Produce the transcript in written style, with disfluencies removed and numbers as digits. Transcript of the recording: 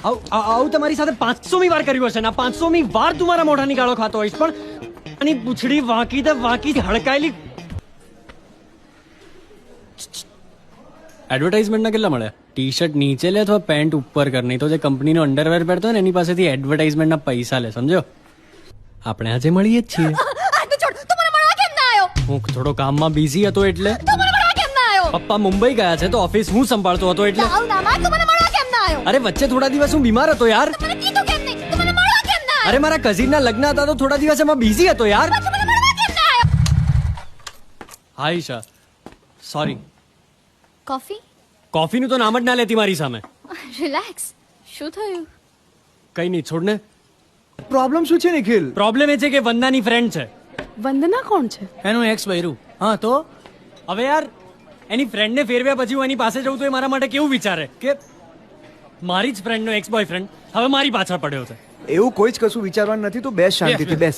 આવું તમારી સાથે 500મી વાર કર્યું હશે ને 500મી વાર તું મારા મોઢાની ગાળો ખાતો હોઈશ પણ આની પૂંછડી વાંકી હડકાયેલી. એડવર્ટાઇઝમેન્ટના કેટલા મળે? ટી શર્ટ નીચે લે અથવા પેન્ટ ઉપર કર, નહીં તો જે કંપનીનો અંડરવેર પહેરતો હોય ને એની પાસેથી એડવર્ટાઇઝમેન્ટના પૈસા લે, સમજો? આપણે આજે મળીએ જ છીએ. હું થોડો કામમાં બિઝી હતો એટલે. પપ્પા મુંબઈ ગયા છે તો ઓફિસ હું સંભાળતો હતો એટલે. અરે વચ્ચે થોડા દિવસ હું બીમાર હતો યાર. અરે મારા કઝિનના લગ્ન હતા તો થોડા દિવસ એમાં બિઝી હતો યાર. હા ઈશા, સોરી. કોફીનું તો નામ જ ના લેતી મારી સામે. રિલેક્સ. શું થયું? કઈ નહીં, છોડ ને. પ્રોબ્લેમ શું છે નિખિલ? પ્રોબ્લેમ એ છે કે વંદનાની ફ્રેન્ડ છે. વંદના કોણ છે? એનું એક્સ બૈરું. હા તો હવે યાર એની ફ્રેન્ડને ફેરવ્યા પછી હું એની પાસે જઉં તો એ મારા માટે કેવું વિચારે કે મારી જ ફ્રેન્ડનો એક્સ બોયફ્રેન્ડ હવે મારી પાછળ પડ્યો છે. એવું કોઈ જ કશું વિચારવાનું નથી, તો બેસ શાંતિથી બેસ.